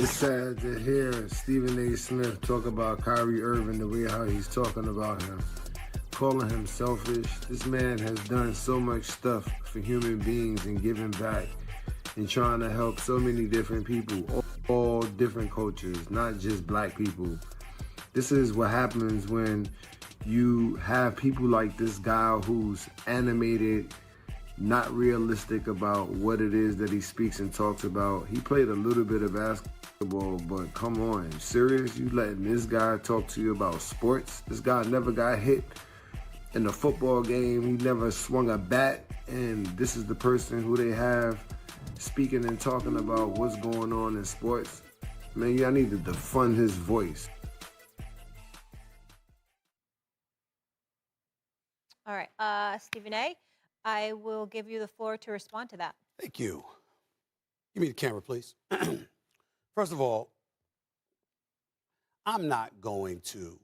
It's sad to hear Stephen A. Smith talk about Kyrie Irving the way how he's talking about him, calling him selfish. This man has done so much stuff for human beings and giving back and trying to help so many different people, all different cultures, not just black people. This is what happens when you have people like this guy who's animated, not realistic about what it is that he speaks and talks about. He played a little bit of basketball, but come on, serious? You letting this guy talk to you about sports? This guy never got hit in a football game. He never swung a bat, and this is the person who they have speaking and talking about what's going on in sports. Man, y'all need to defund his voice. All right, Stephen A., I will give you the floor to respond to that. Thank you. Give me the camera, please. First of all, I'm not going to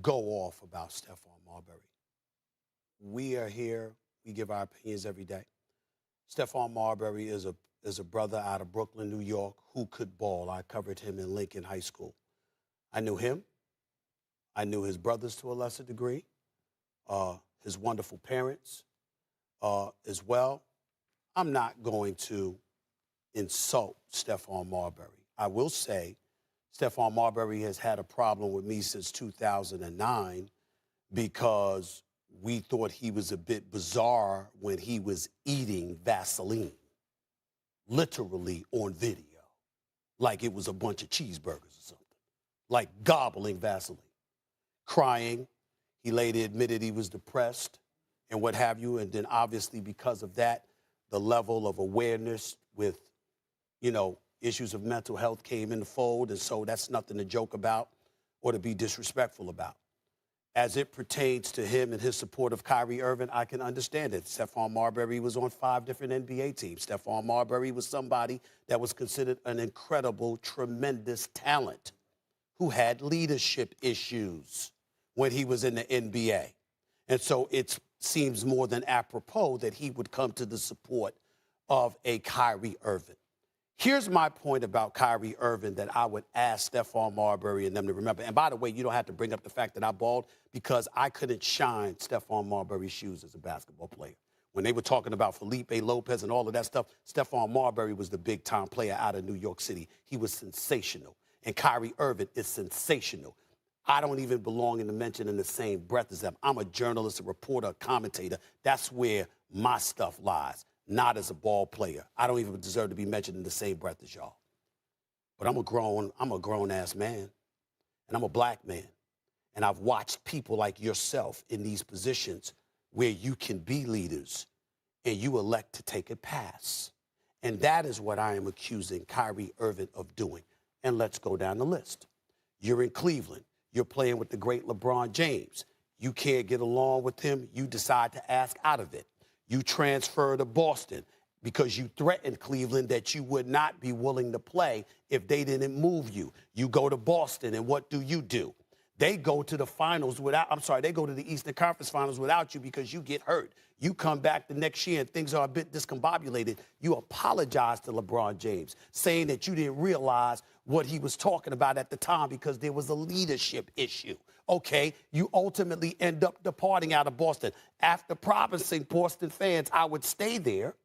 go off about Stephon Marbury. We are here. We give our opinions every day. Stephon Marbury is a brother out of Brooklyn, New York, who could ball. I covered him in Lincoln High School. I knew him. I knew his brothers to a lesser degree, his wonderful parents as well. I'm not going to insult Stephon Marbury. I will say Stephon Marbury has had a problem with me since 2009 because we thought he was a bit bizarre when he was eating Vaseline, literally on video, like it was a bunch of cheeseburgers or something, like gobbling Vaseline, crying. He later admitted he was depressed and what have you, and then obviously because of that, the level of awareness with, issues of mental health came in the fold, and so that's nothing to joke about or to be disrespectful about. As it pertains to him and his support of Kyrie Irving, I can understand it. Stephon Marbury was on 5 different NBA teams. Stephon Marbury was somebody that was considered an incredible, tremendous talent who had leadership issues when he was in the NBA. And so it seems more than apropos that he would come to the support of a Kyrie Irving. Here's my point about Kyrie Irving that I would ask Stephon Marbury and them to remember. And by the way, you don't have to bring up the fact that I balled because I couldn't shine Stephon Marbury's shoes as a basketball player. When they were talking about Felipe Lopez and all of that stuff, Stephon Marbury was the big-time player out of New York City. He was sensational. And Kyrie Irving is sensational. I don't even belong in the mention in the same breath as them. I'm a journalist, a reporter, a commentator. That's where my stuff lies, not as a ball player. I don't even deserve to be mentioned in the same breath as y'all. But I'm a grown-ass man, and I'm a black man. And I've watched people like yourself in these positions where you can be leaders and you elect to take a pass. And that is what I am accusing Kyrie Irving of doing. And let's go down the list. You're in Cleveland. You're playing with the great LeBron James. You can't get along with him. You decide to ask out of it. You transfer to Boston because you threatened Cleveland that you would not be willing to play if they didn't move you. You go to Boston, and what do? They go to the finals they go to the Eastern Conference Finals without you because you get hurt. You come back the next year and things are a bit discombobulated. You apologize to LeBron James, saying that you didn't realize what he was talking about at the time because there was a leadership issue. Okay, you ultimately end up departing out of Boston. After promising Boston fans I would stay there,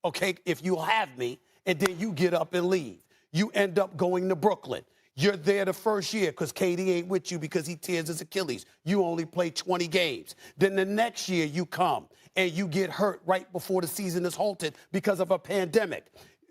okay, if you'll have me, and then you get up and leave. You end up going to Brooklyn. You're there the first year because KD ain't with you because he tears his Achilles. You only play 20 games. Then the next year you come and you get hurt right before the season is halted because of a pandemic.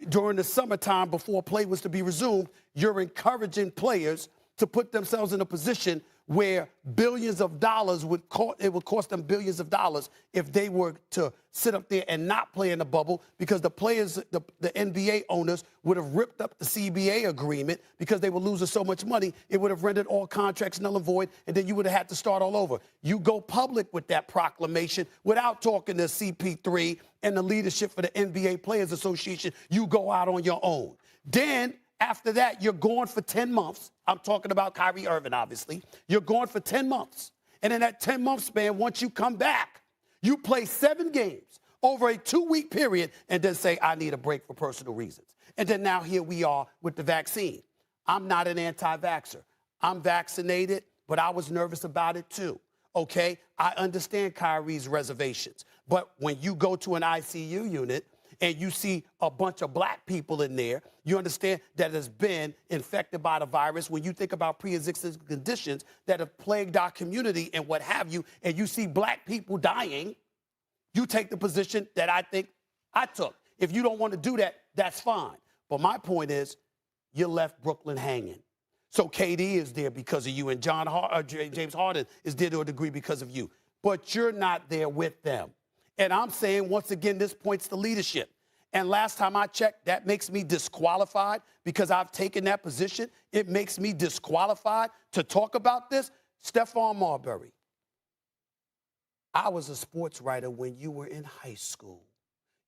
During the summertime before play was to be resumed, you're encouraging players to put themselves in a position where billions of dollars would cost them billions of dollars if they were to sit up there and not play in the bubble because the players, the NBA owners would have ripped up the CBA agreement because they were losing so much money. It would have rendered all contracts null and void, and then you would have had to start all over. You go public with that proclamation without talking to CP3 and the leadership for the NBA Players Association. You go out on your own. Then after that, you're gone for 10 months. I'm talking about Kyrie Irving, obviously. You're gone for 10 months. And in that 10-month span, once you come back, you play 7 games over a 2-week period and then say, I need a break for personal reasons. And then now here we are with the vaccine. I'm not an anti-vaxxer. I'm vaccinated, but I was nervous about it too. Okay? I understand Kyrie's reservations. But when you go to an ICU unit and you see a bunch of black people in there, you understand that has been infected by the virus. When you think about pre-existing conditions that have plagued our community and what have you, and you see black people dying, you take the position that I think I took. If you don't want to do that, that's fine. But my point is, you left Brooklyn hanging. So KD is there because of you, and James Harden is there to a degree because of you. But you're not there with them. And I'm saying, once again, this points to leadership. And last time I checked, that makes me disqualified because I've taken that position. It makes me disqualified to talk about this. Stephon Marbury, I was a sports writer when you were in high school.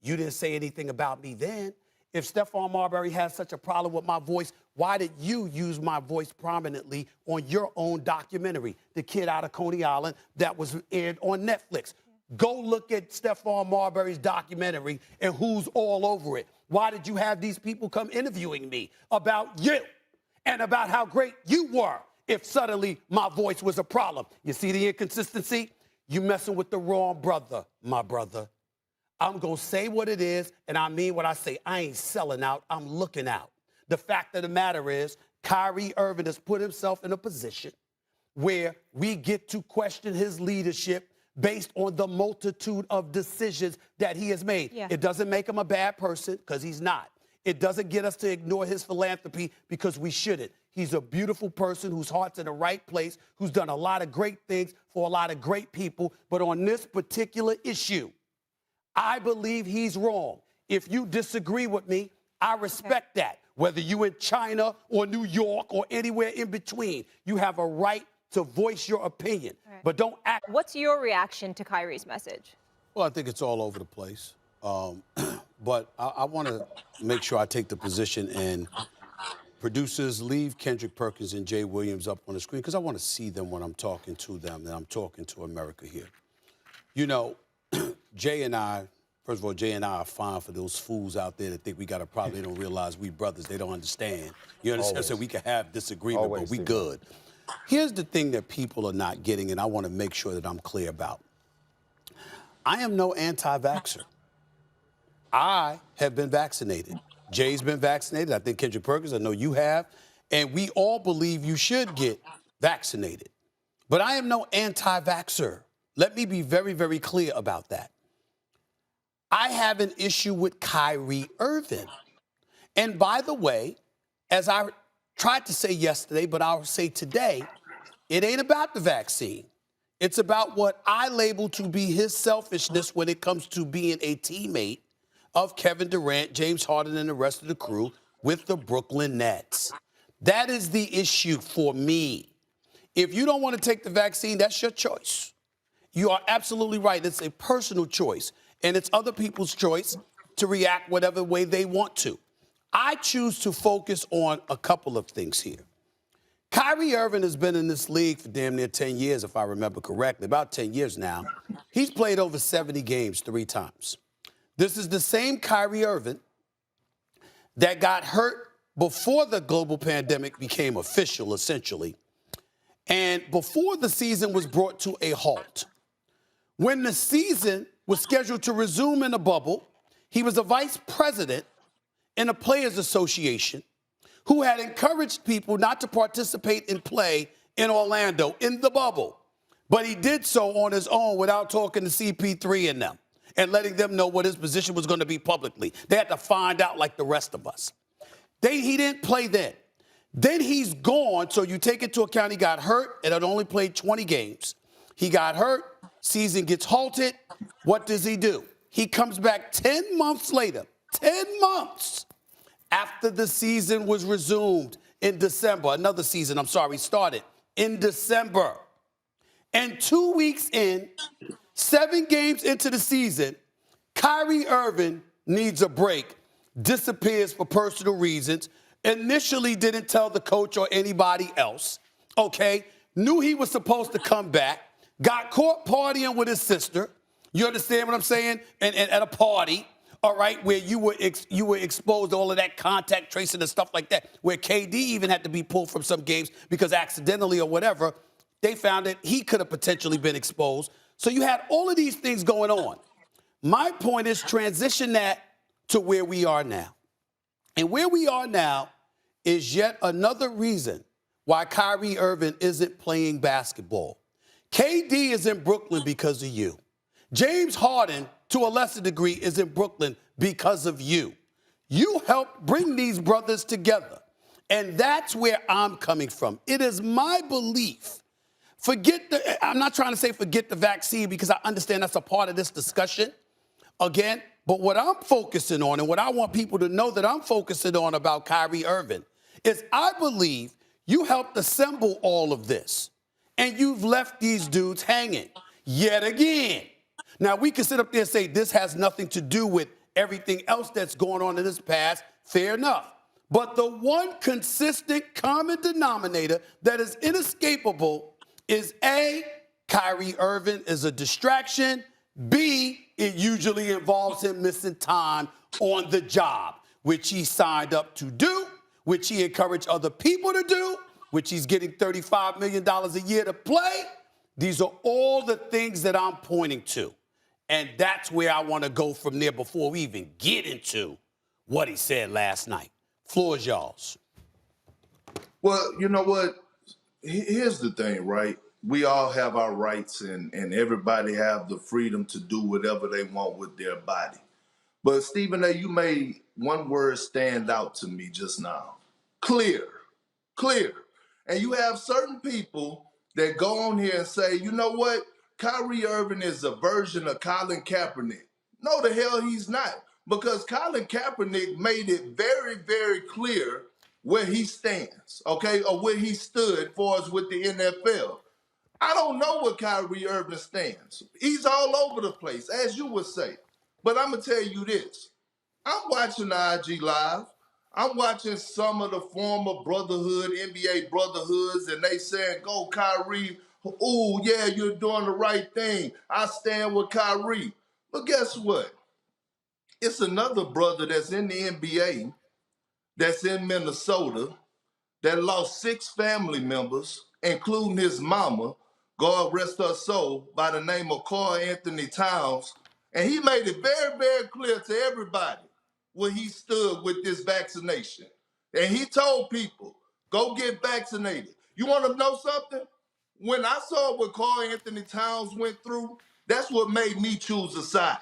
You didn't say anything about me then. If Stephon Marbury has such a problem with my voice, why did you use my voice prominently on your own documentary, The Kid Out of Coney Island, that was aired on Netflix? Go look at Stephon Marbury's documentary and who's all over it. Why did you have these people come interviewing me about you and about how great you were if suddenly my voice was a problem? You see the inconsistency? You messing with the wrong brother, my brother. I'm going to say what it is, and I mean what I say. I ain't selling out. I'm looking out. The fact of the matter is, Kyrie Irving has put himself in a position where we get to question his leadership based on the multitude of decisions that he has made. Yeah. It doesn't make him a bad person, because he's not. It doesn't get us to ignore his philanthropy, because we shouldn't. He's a beautiful person whose heart's in the right place, who's done a lot of great things for a lot of great people. But on this particular issue, I believe he's wrong. If you disagree with me, I respect that. Whether you in China or New York or anywhere in between, you have a right to voice your opinion. Right. But don't act. What's your reaction to Kyrie's message? Well, I think it's all over the place. But I want to make sure I take the position, and producers, leave Kendrick Perkins and Jay Williams up on the screen, because I want to see them when I'm talking to them, and I'm talking to America here. You know, Jay and I, first of all, Jay and I are fine for those fools out there that think we got a problem. They don't realize we brothers. They don't understand. You understand? Always. So we can have disagreement, Always, but we Steve. good. Here's the thing that people are not getting, and I want to make sure that I'm clear about. I am no anti-vaxxer. I have been vaccinated. Jay's been vaccinated. I think Kendrick Perkins, I know you have. And we all believe you should get vaccinated. But I am no anti-vaxxer. Let me be very, very clear about that. I have an issue with Kyrie Irving. And by the way, as I tried to say yesterday, but I'll say today, it ain't about the vaccine. It's about what I label to be his selfishness when it comes to being a teammate of Kevin Durant, James Harden, and the rest of the crew with the Brooklyn Nets. That is the issue for me. If you don't want to take the vaccine, that's your choice. You are absolutely right. It's a personal choice, and it's other people's choice to react whatever way they want to. I choose to focus on a couple of things here. Kyrie Irving has been in this league for damn near 10 years, if I remember correctly, about 10 years now. He's played over 70 games 3 times. This is the same Kyrie Irving that got hurt before the global pandemic became official, essentially, and before the season was brought to a halt. When the season was scheduled to resume in a bubble, he was a vice president in a players association who had encouraged people not to participate in play in Orlando in the bubble. But he did so on his own without talking to CP3 and them and letting them know what his position was going to be publicly. They had to find out like the rest of us. He didn't play then. Then he's gone, so you take into account he got hurt and had only played 20 games. He got hurt, season gets halted. What does he do? He comes back 10 months later, 10 months after the season was resumed in December. Another season, started in December. And 2 weeks in, 7 games into the season, Kyrie Irving needs a break, disappears for personal reasons, initially didn't tell the coach or anybody else, okay? Knew he was supposed to come back, got caught partying with his sister, you understand what I'm saying, and at a party, all right, where you were exposed to all of that contact tracing and stuff like that, where KD even had to be pulled from some games because accidentally or whatever, they found that he could have potentially been exposed. So you had all of these things going on. My point is transition that to where we are now. And where we are now is yet another reason why Kyrie Irving isn't playing basketball. KD is in Brooklyn because of you. James Harden, to a lesser degree, is in Brooklyn because of you. You helped bring these brothers together. And that's where I'm coming from. It is my belief. I'm not trying to say forget the vaccine because I understand that's a part of this discussion. Again, but what I'm focusing on and what I want people to know that I'm focusing on about Kyrie Irving is I believe you helped assemble all of this and you've left these dudes hanging yet again. Now, we can sit up there and say this has nothing to do with everything else that's going on in this past. Fair enough. But the one consistent common denominator that is inescapable is A, Kyrie Irving is a distraction. B, it usually involves him missing time on the job, which he signed up to do, which he encouraged other people to do, which he's getting $35 million a year to play. These are all the things that I'm pointing to. And that's where I want to go from there before we even get into what he said last night. Floor is y'all's. Well, you know what? Here's the thing, right? We all have our rights and everybody have the freedom to do whatever they want with their body. But Stephen A., you made one word stand out to me just now. Clear. Clear. And you have certain people that go on here and say, you know what? Kyrie Irving is a version of Colin Kaepernick. No, the hell he's not. Because Colin Kaepernick made it very, very clear where he stands, okay, or where he stood for us with the NFL. I don't know where Kyrie Irving stands. He's all over the place, as you would say. But I'm going to tell you this. I'm watching the IG Live. I'm watching some of the former brotherhood, NBA brotherhoods, and they saying, go Kyrie. Oh, yeah, you're doing the right thing. I stand with Kyrie. But guess what? It's another brother that's in the NBA, that's in Minnesota, that lost 6 family members, including his mama, God rest her soul, by the name of Karl Anthony Towns. And he made it very, very clear to everybody where he stood with this vaccination. And he told people, go get vaccinated. You want to know something? When I saw what Karl Anthony Towns went through, that's what made me choose a side.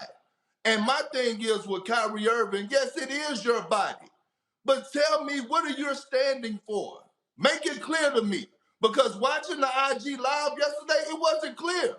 And my thing is with Kyrie Irving, yes, it is your body. But tell me, what are you standing for? Make it clear to me. Because watching the IG Live yesterday, it wasn't clear.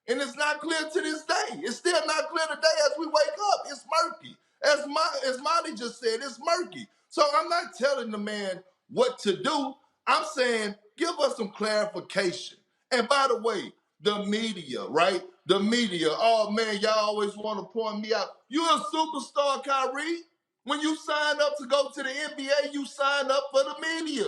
And it's not clear to this day. It's still not clear today as we wake up. It's murky. As Molly just said, it's murky. So I'm not telling the man what to do. I'm saying, give us some clarification. And by the way, the media, right? The media, oh man, y'all always want to point me out. You a superstar, Kyrie. When you sign up to go to the NBA, you sign up for the media.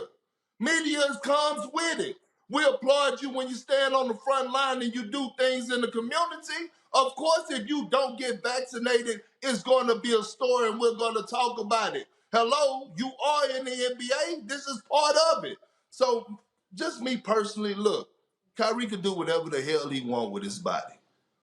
Media comes with it. We applaud you when you stand on the front line and you do things in the community. Of course, if you don't get vaccinated, it's going to be a story and we're going to talk about it. Hello, you are in the NBA. This is part of it. So just me personally, look, Kyrie can do whatever the hell he wants with his body.